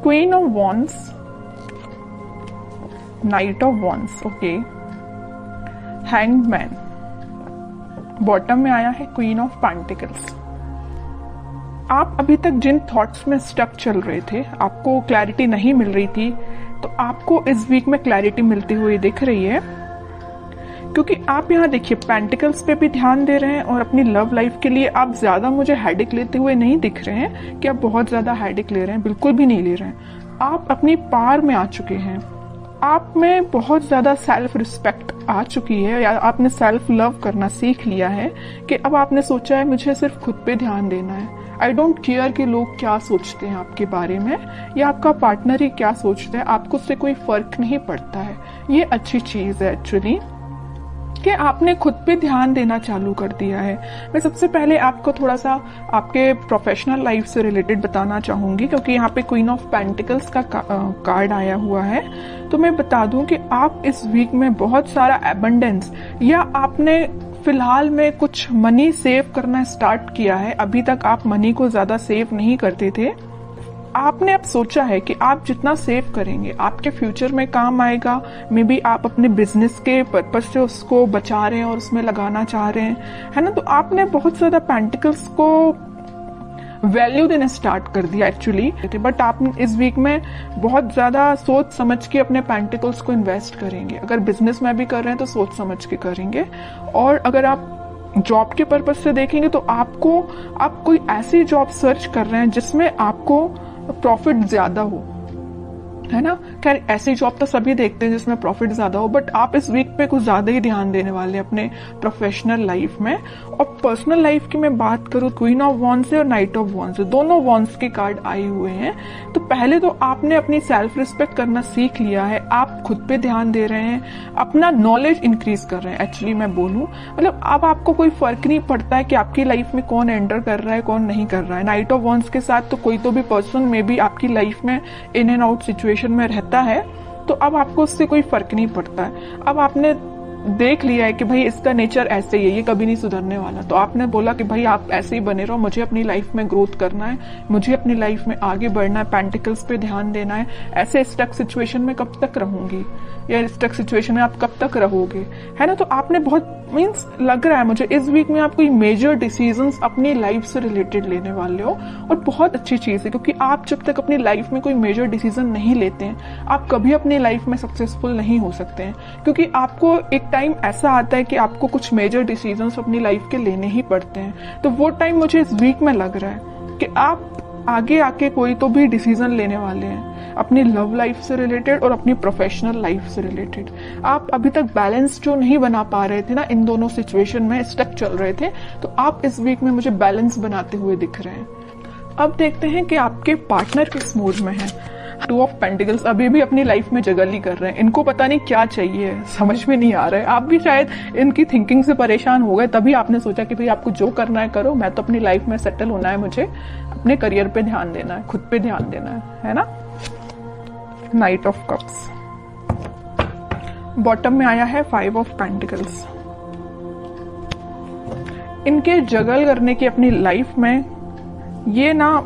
Queen of wands, night of wands, okay, hanged man, bottom में आया है queen of pentacles. आप अभी तक जिन थॉट्स में स्टक चल रहे थे, आपको क्लैरिटी नहीं मिल रही थी, तो आपको इस वीक में क्लैरिटी मिलती हुई दिख रही है, क्योंकि आप यहाँ देखिए पेंटिकल्स पे भी ध्यान दे रहे हैं और अपनी लव लाइफ के लिए आप ज्यादा मुझे हेडेक लेते हुए नहीं दिख रहे हैं कि आप बहुत ज्यादा हेडेक ले रहे हैं, बिल्कुल भी नहीं ले रहे हैं। आप अपनी पार में आ चुके हैं, आप में बहुत ज्यादा सेल्फ रिस्पेक्ट आ चुकी है, या आपने सेल्फ लव करना सीख लिया है कि अब आपने सोचा है मुझे सिर्फ खुद पे ध्यान देना है। आई डोंट केयर कि लोग क्या सोचते हैं आपके बारे में, या आपका पार्टनर ही क्या सोचता है, आपको उससे कोई फर्क नहीं पड़ता है। ये अच्छी चीज है एक्चुअली कि आपने खुद पे ध्यान देना चालू कर दिया है। मैं सबसे पहले आपको थोड़ा सा आपके प्रोफेशनल लाइफ से रिलेटेड बताना चाहूंगी, क्योंकि यहाँ पे क्वीन ऑफ पेंटिकल्स का कार्ड आया हुआ है। तो मैं बता दूं कि आप इस वीक में बहुत सारा एबंडेंस, या आपने फिलहाल में कुछ मनी सेव करना स्टार्ट किया है। अभी तक आप मनी को ज्यादा सेव नहीं करते थे, आपने अब सोचा है कि आप जितना सेव करेंगे आपके फ्यूचर में काम आएगा। मे बी आप अपने बिजनेस के पर्पज से उसको बचा रहे हैं और उसमें लगाना चाह रहे हैं, है ना। तो आपने बहुत ज्यादा पेंटिकल्स को वैल्यू देना स्टार्ट कर दिया एक्चुअली, बट आप इस वीक में बहुत ज्यादा सोच समझ के अपने पेंटिकल्स को इन्वेस्ट करेंगे। अगर बिजनेस में भी कर रहे हैं तो सोच समझ के करेंगे, और अगर आप जॉब के पर्पज से देखेंगे तो आप कोई ऐसी जॉब सर्च कर रहे हैं जिसमें आपको प्रॉफिट ज्यादा हो, है ना। खैर ऐसी जॉब तो सभी देखते हैं जिसमें प्रॉफिट ज्यादा हो, बट आप इस वीक पे कुछ ज्यादा ही ध्यान देने वाले अपने प्रोफेशनल लाइफ में। और पर्सनल लाइफ की मैं बात करूं, क्वीन ऑफ वॉन्ड्स और नाइट ऑफ वॉन्ड्स, दोनों वॉन्ड्स के कार्ड आए हुए हैं। तो पहले तो आपने अपनी सेल्फ रिस्पेक्ट करना सीख लिया है, आप खुद पे ध्यान दे रहे हैं, अपना नॉलेज इंक्रीज कर रहे हैं। एक्चुअली मैं बोलूं, मतलब अब आपको कोई फर्क नहीं पड़ता है कि आपकी लाइफ में कौन एंटर कर रहा है कौन नहीं कर रहा है। नाइट ऑफ वॉन्ड्स के साथ तो कोई तो भी पर्सन में भी आपकी लाइफ में इन एंड आउट सिचुएशन में रहता है, तो अब आपको उससे कोई फर्क नहीं पड़ता है। अब आपने देख लिया है कि भाई इसका नेचर ऐसे ही है, ये कभी नहीं सुधरने वाला, तो आपने बोला कि भाई आप ऐसे ही बने रहो, मुझे अपनी लाइफ में ग्रोथ करना है, मुझे अपनी लाइफ में आगे बढ़ना है, पेंटिकल्स पे ध्यान देना है। ऐसे स्टक सिचुएशन में कब तक रहूंगी, या स्टक सिचुएशन में आप कब तक रहोगे, है ना। तो आपने बहुत मीन्स लग रहा है मुझे इस वीक में आप कोई मेजर डिसीजंस अपनी लाइफ से रिलेटेड लेने वाले हो, और बहुत अच्छी चीज है, क्योंकि आप जब तक अपनी लाइफ में कोई मेजर डिसीजन नहीं लेते हैं आप कभी अपनी लाइफ में सक्सेसफुल नहीं हो सकते हैं। क्योंकि आपको एक टाइम ऐसा आता है कि आपको कुछ मेजर डिसीजंस अपनी लाइफ के लेने ही पड़ते हैं। तो वो टाइम मुझे इस वीक में लग रहा है कि आप आगे आके कोई तो भी डिसीजन लेने वाले हैं अपनी लव लाइफ से रिलेटेड और अपनी प्रोफेशनल लाइफ से रिलेटेड। आप अभी तक बैलेंस जो नहीं बना पा रहे थे ना, इन दोनों सिचुएशन में स्टक चल रहे थे, तो आप इस वीक में मुझे बैलेंस बनाते हुए दिख रहे हैं। अब देखते हैं कि आपके पार्टनर किस मूड में है। टू ऑफ पेंटिकल्स अभी भी अपनी लाइफ में जगल ही कर रहे हैं, इनको पता नहीं क्या चाहिए, समझ में नहीं आ रहा है। आप भी शायद इनकी थिंकिंग से परेशान हो गए, तभी आपने सोचा कि भाई आपको जो करना है करो, मैं तो अपनी लाइफ में सेटल होना है, मुझे अपने करियर पे ध्यान देना है, खुद पे ध्यान देना है ना। नाइट ऑफ कप्स, बॉटम में आया है 5 ऑफ पेंटिकल्स। इनके जगल करने की अपनी लाइफ में ये ना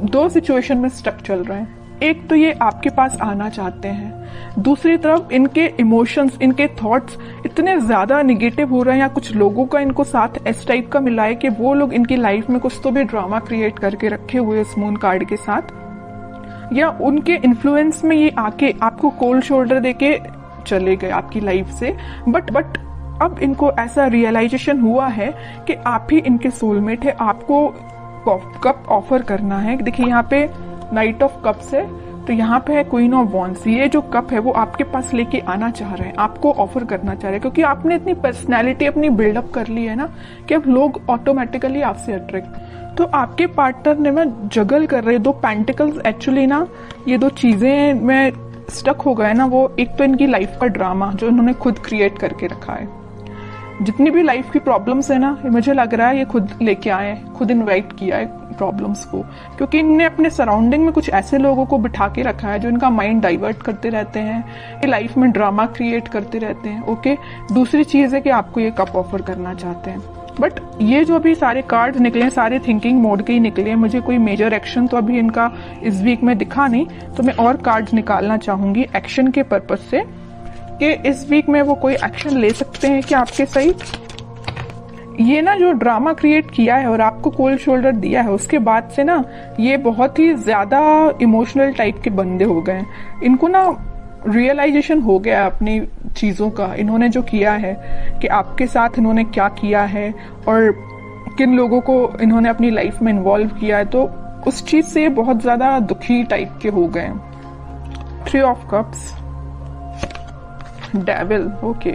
2 सिचुएशन में स्टक चल रहे हैं। एक तो ये आपके पास आना चाहते हैं, दूसरी तरफ इनके इमोशंस, इनके थॉट्स इतने ज्यादा निगेटिव हो रहे हैं, या कुछ लोगों का इनको साथ इस टाइप का मिला है कि वो लोग इनकी लाइफ में कुछ तो भी ड्रामा क्रिएट करके रखे हुए इस मून कार्ड के साथ, या उनके इन्फ्लुएंस में ये आके आपको कोल्ड शोल्डर देके चले गए आपकी लाइफ से। बट अब इनको ऐसा रियलाइजेशन हुआ है कि आप ही इनके सोलमेट है, आपको कप ऑफर करना है। देखिए यहाँ पे नाइट ऑफ कप्स है, तो यहाँ पे है क्वीन ऑफ वॉन्ड्स। ये जो कप है वो आपके पास लेके आना चाह रहे हैं, आपको ऑफर करना चाह रहे हैं, क्योंकि आपने इतनी पर्सनैलिटी अपनी बिल्डअप कर ली है ना कि अब लोग ऑटोमेटिकली आपसे अट्रैक्ट। तो आपके पार्टनर ने मैं जगल कर रहे 2 पेंटिकल्स एक्चुअली ना, ये 2 चीजें में स्टक हो गए ना। वो एक तो इनकी लाइफ का ड्रामा जो इन्होंने खुद क्रिएट करके रखा है, जितनी भी लाइफ की प्रॉब्लम्स है ना, मुझे लग रहा है ये खुद लेके आए, खुद इनवाइट किया है प्रॉब्लम्स को, क्योंकि इनने अपने सराउंडिंग में कुछ ऐसे लोगों को बिठा के रखा है जो इनका माइंड डाइवर्ट करते रहते हैं, ये लाइफ में ड्रामा क्रिएट करते रहते हैं। ओके, दूसरी चीज है कि आपको ये कप ऑफर करना चाहते हैं। बट ये जो अभी सारे कार्ड निकले हैं सारे थिंकिंग मोड के ही निकले हैं, मुझे कोई मेजर एक्शन तो अभी इनका इस वीक में दिखा नहीं, तो मैं और कार्ड्स निकालना चाहूंगी एक्शन के पर्पज से कि इस वीक में वो कोई एक्शन ले सकते हैं कि आपके सही। ये ना जो ड्रामा क्रिएट किया है और आपको कोल्ड शोल्डर दिया है, उसके बाद से ना ये बहुत ही ज्यादा इमोशनल टाइप के बंदे हो गए हैं। इनको ना रियलाइजेशन हो गया अपनी चीजों का, इन्होंने जो किया है कि आपके साथ इन्होंने क्या किया है और किन लोगों को इन्होंने अपनी लाइफ में इन्वॉल्व किया है, तो उस चीज से बहुत ज्यादा दुखी टाइप के हो गए। 3 ऑफ कप्स, डेविल, ओके।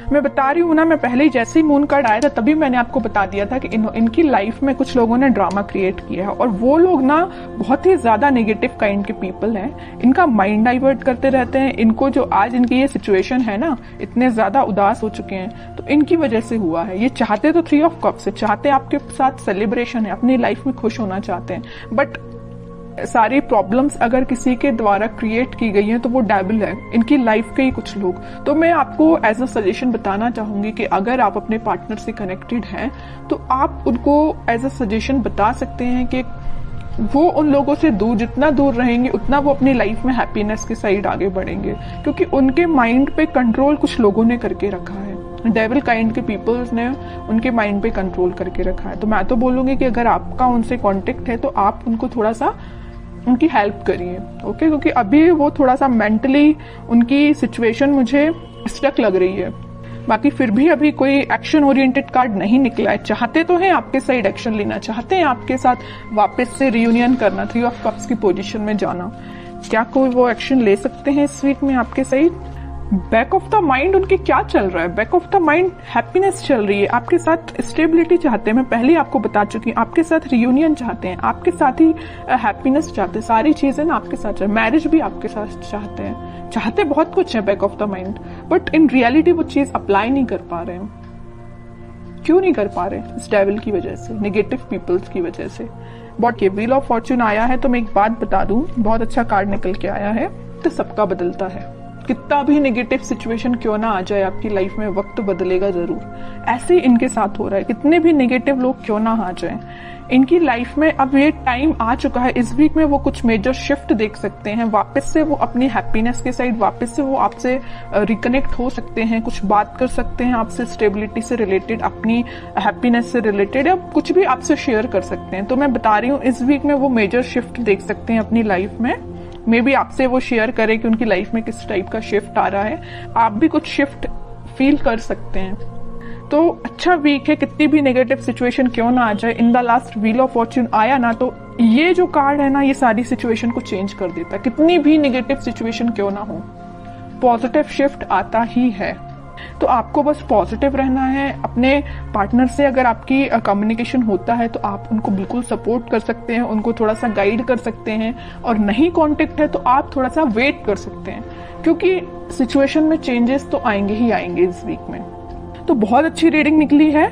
मैं बता रही हूँ ना, मैं पहले ही जैसे ही मून कार्ड आया था तभी मैंने आपको बता दिया था कि इनकी लाइफ में कुछ लोगों ने ड्रामा क्रिएट किया है और वो लोग ना बहुत ही ज्यादा नेगेटिव काइंड के पीपल हैं। इनका माइंड डाइवर्ट करते रहते हैं। इनको जो आज इनकी ये सिचुएशन है ना, इतने ज्यादा उदास हो चुके हैं तो इनकी वजह से हुआ है। ये चाहते तो 3 ऑफ कप्स से, चाहते आपके साथ सेलिब्रेशन है, अपनी लाइफ में खुश होना चाहते हैं, बट सारी प्रॉब्लम्स अगर किसी के द्वारा क्रिएट की गई हैं तो वो डेविल है, इनकी लाइफ के ही कुछ लोग। तो मैं आपको एज अ सजेशन बताना चाहूंगी कि अगर आप अपने पार्टनर से कनेक्टेड हैं तो आप उनको एज अ सजेशन बता सकते हैं कि वो उन लोगों से दूर, जितना दूर रहेंगे उतना वो अपनी लाइफ में हैप्पीनेस के साइड आगे बढ़ेंगे, क्योंकि उनके माइंड पे कंट्रोल कुछ लोगों ने करके रखा है। डेविल काइंड के पीपल्स ने उनके माइंड पे कंट्रोल करके रखा है। तो मैं तो बोलूंगी कि अगर आपका उनसे कांटेक्ट है तो आप उनको थोड़ा सा उनकी हेल्प करिए, ओके, क्योंकि अभी वो थोड़ा सा मेंटली उनकी सिचुएशन मुझे स्टक लग रही है। बाकी फिर भी अभी कोई एक्शन ओरिएंटेड कार्ड नहीं निकला है। चाहते तो हैं आपके साइड एक्शन लेना, चाहते हैं आपके साथ वापस से रियूनियन करना, 3 ऑफ कप्स की पोजीशन में जाना। क्या कोई वो एक्शन ले सकते हैं इस वीक में आपके side? Back of the mind उनके क्या चल रहा है? Back of the mind happiness चल रही है, आपके साथ स्टेबिलिटी चाहते हैं। मैं पहले ही आपको बता चुकी हूँ, आपके साथ रियूनियन चाहते हैं, आपके साथ ही हैप्पीनेस चाहते हैं, सारी चीजें ना आपके साथ चाहते हैं, मैरिज भी आपके साथ चाहते हैं, चाहते बहुत कुछ है back of the mind, but in reality वो चीज अप्लाई नहीं कर पा रहे हैं। क्यों नहीं कर पा रहे? इस डेविल की वजह से, नेगेटिव पीपल्स की वजह से। बट ये व्हील ऑफ फॉर्च्यून आया है तो मैं एक बात बता दूं, बहुत अच्छा कार्ड निकल के आया है। तो सबका बदलता है, कितना भी नेगेटिव सिचुएशन क्यों ना आ जाए आपकी लाइफ में, वक्त बदलेगा जरूर। ऐसे ही इनके साथ हो रहा है, कितने भी नेगेटिव लोग क्यों ना आ जाएं, इनकी लाइफ में अब ये टाइम आ चुका है। इस वीक में वो कुछ मेजर शिफ्ट देख सकते हैं, वापस से वो अपनी हैप्पीनेस के साइड वापस से वो आपसे रिकनेक्ट हो सकते हैं, कुछ बात कर सकते हैं आपसे स्टेबिलिटी से रिलेटेड, अपनी हैप्पीनेस से रिलेटेड, या कुछ भी आपसे शेयर कर सकते हैं। तो मैं बता रही हूँ इस वीक में वो मेजर शिफ्ट देख सकते हैं अपनी लाइफ में। मे बी आपसे वो शेयर करें कि उनकी लाइफ में किस टाइप का शिफ्ट आ रहा है, आप भी कुछ शिफ्ट फील कर सकते हैं। तो अच्छा वीक है, कितनी भी नेगेटिव सिचुएशन क्यों ना आ जाए। In the last wheel of Fortune आया ना, तो ये जो कार्ड है ना, ये सारी सिचुएशन को चेंज कर देता है। कितनी भी नेगेटिव सिचुएशन क्यों ना हो, पॉजिटिव शिफ्ट आता ही है। तो आपको बस पॉजिटिव रहना है। अपने पार्टनर से अगर आपकी कम्युनिकेशन होता है तो आप उनको बिल्कुल सपोर्ट कर सकते हैं, उनको थोड़ा सा गाइड कर सकते हैं, और नहीं कांटेक्ट है तो आप थोड़ा सा वेट कर सकते हैं, क्योंकि सिचुएशन में चेंजेस तो आएंगे ही आएंगे इस वीक में। तो बहुत अच्छी रीडिंग निकली है।